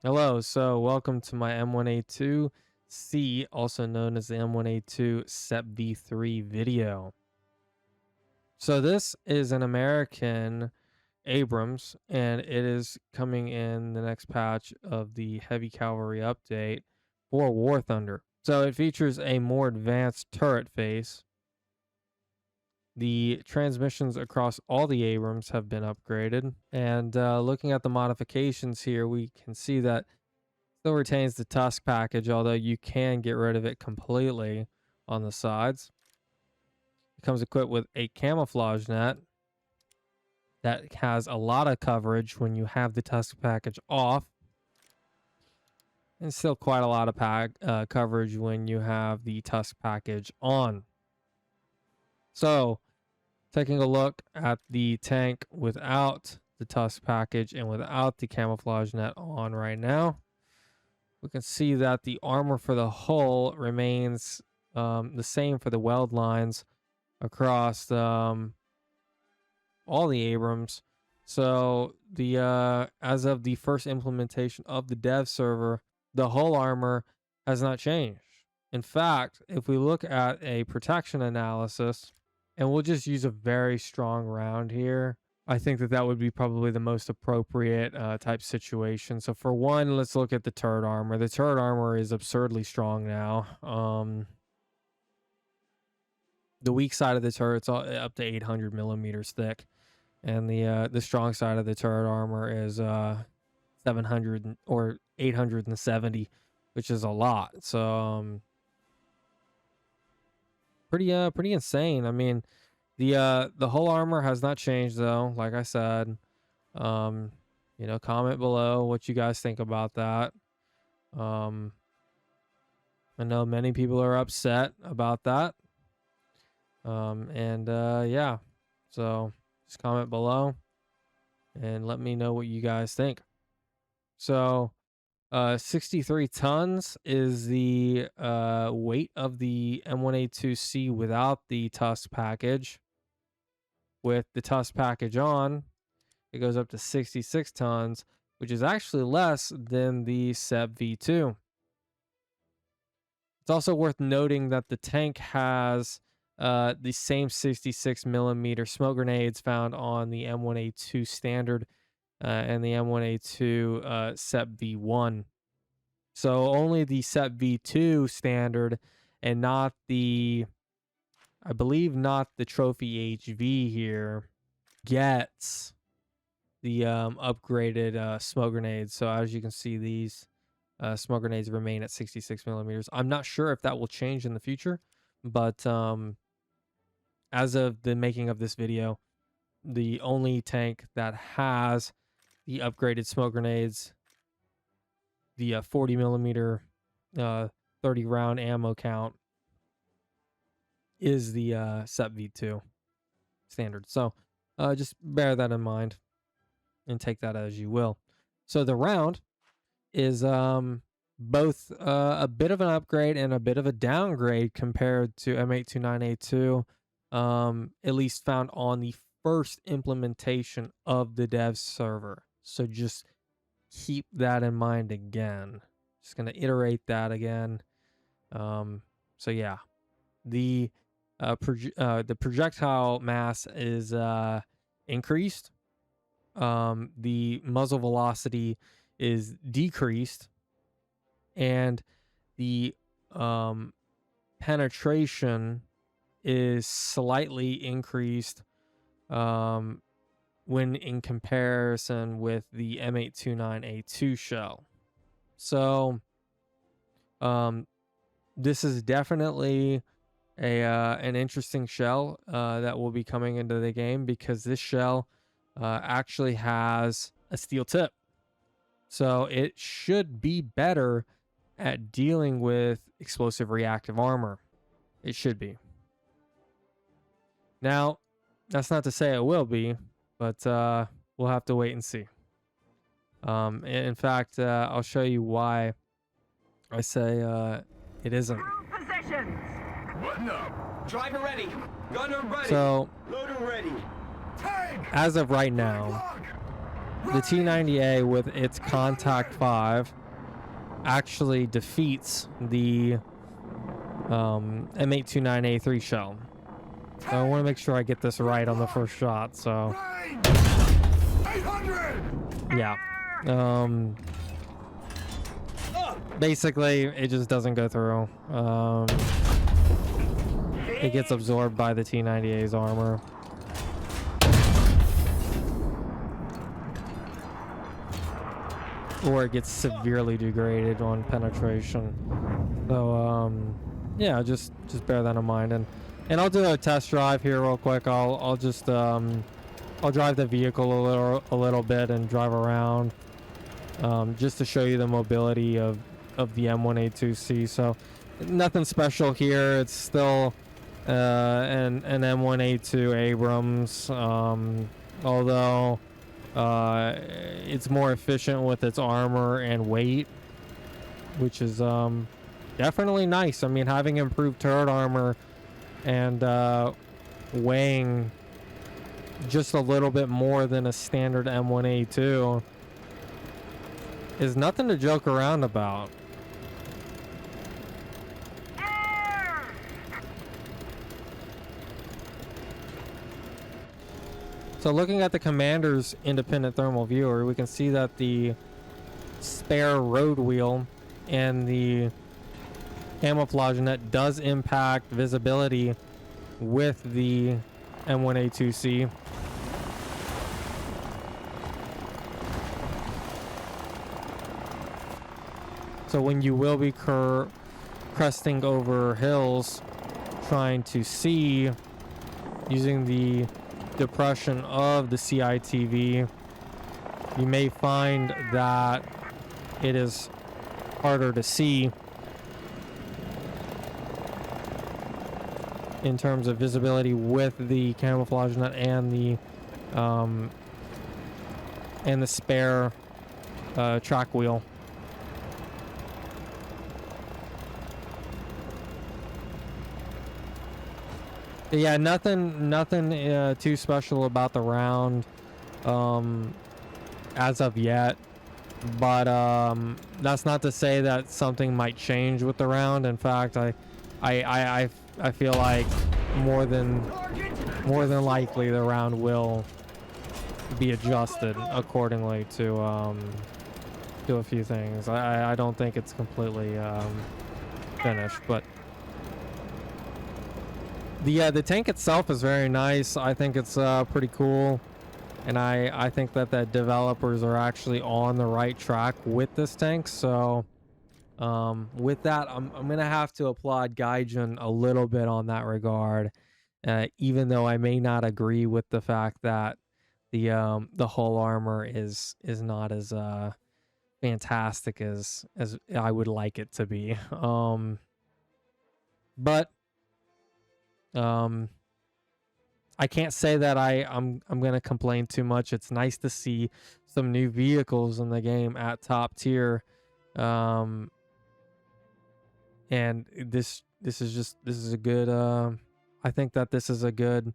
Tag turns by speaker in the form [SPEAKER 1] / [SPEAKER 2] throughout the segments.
[SPEAKER 1] Hello, so welcome to my M1A2C, also known as the M1A2 SEP V3 video. So this is an American Abrams, and it is coming in the next patch of the Heavy Cavalry update for War Thunder. So it features a more advanced turret face. The transmissions across all the Abrams have been upgraded, and looking at the modifications here, we can see that still retains the tusk package, although you can get rid of it completely on the sides. It comes equipped with a camouflage net that has a lot of coverage when you have the tusk package off, and still quite a lot of coverage when you have the tusk package on. So, taking a look at the tank without the tusk package and without the camouflage net on right now, we can see that the armor for the hull remains the same for the weld lines across all the Abrams. So the as of the first implementation of the dev server, the hull armor has not changed. In fact, if we look at a protection analysis, and we'll just use a very strong round here, I think that would be probably the most appropriate type situation. So for one, let's look at the turret armor. The turret armor is absurdly strong now. The weak side of the turret's up to 800 millimeters thick, and the strong side of the turret armor is 700 or 870, which is a lot. So pretty insane. I mean, the whole armor has not changed though, like I said. Comment below what you guys think about that. I know many people are upset about that. Yeah. So just comment below and let me know what you guys think. So 63 tons is the weight of the M1A2C without the tusk package. With the tusk package on, it goes up to 66 tons, which is actually less than the SEP V2. It's also worth noting that the tank has the same 66 millimeter smoke grenades found on the M1A2 standard and the M1A2 SEP V1. So only the SEP V2 standard and not the, I believe not the Trophy HV here, gets the upgraded smoke grenades. So as you can see, these smoke grenades remain at 66 millimeters. I'm not sure if that will change in the future, but as of the making of this video, the only tank that has the upgraded smoke grenades, the 40 millimeter 30 round ammo count, is the SEP V2 standard. So just bear that in mind and take that as you will. So the round is both a bit of an upgrade and a bit of a downgrade compared to M1A2C, at least found on the first implementation of the dev server. So just keep that in mind again. Just going to iterate that again. So yeah, the projectile mass is increased. The muzzle velocity is decreased, and the penetration is slightly increased when in comparison with the M829A2 shell. So this is definitely an interesting shell that will be coming into the game, because this shell actually has a steel tip. So it should be better at dealing with explosive reactive armor. It should be. Now, that's not to say it will be, but we'll have to wait and see. In fact, I'll show you why I say it isn't.
[SPEAKER 2] Positions.
[SPEAKER 3] No. Driver ready. Gunner ready.
[SPEAKER 1] So,
[SPEAKER 3] Loader ready.
[SPEAKER 1] as of right now, the T90A with its Contact 5 actually defeats the M1A2C shell. So I want to make sure I get this right on the first shot. So yeah, basically it just doesn't go through. It gets absorbed by the T90A's armor. Or it gets severely degraded on penetration. So yeah, just bear that in mind. And I'll do a test drive here real quick. I'll just I'll drive the vehicle a little bit and drive around, just to show you the mobility of the M1A2C. So nothing special here. It's still an M1A2 Abrams, although it's more efficient with its armor and weight, which is definitely nice. I mean, having improved turret armor and weighing just a little bit more than a standard M1A2 is nothing to joke around about. So looking at the commander's independent thermal viewer, we can see that the spare road wheel and the camouflage net does impact visibility with the M1A2C. So when you will be cresting over hills, trying to see using the depression of the CITV, you may find that it is harder to see in terms of visibility with the camouflage net and the spare track wheel. Yeah, nothing too special about the round as of yet, but that's not to say that something might change with the round. In fact, I feel like more than likely the round will be adjusted accordingly to a few things. I don't think it's completely finished, but the tank itself is very nice. I think it's pretty cool, and I think that the developers are actually on the right track with this tank. So with that, I'm gonna have to applaud Gaijin a little bit on that regard, even though I may not agree with the fact that the hull armor is not as fantastic as I would like it to be. But I can't say that I'm gonna complain too much. It's nice to see some new vehicles in the game at top tier, and this is a good. I think that this is a good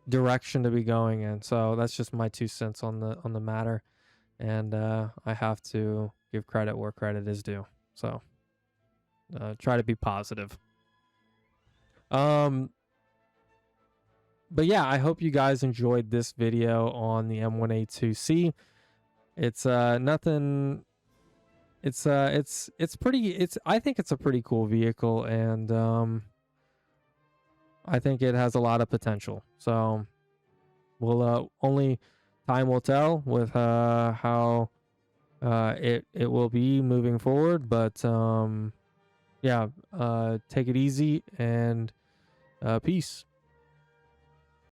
[SPEAKER 1] direction to be going in. So that's just my 2 cents on the matter, and I have to give credit where credit is due. So try to be positive. But yeah, I hope you guys enjoyed this video on the M1A2C. It's nothing. It's pretty. I think it's a pretty cool vehicle, and I think it has a lot of potential. So we'll only time will tell with how it will be moving forward. But yeah, take it easy and peace.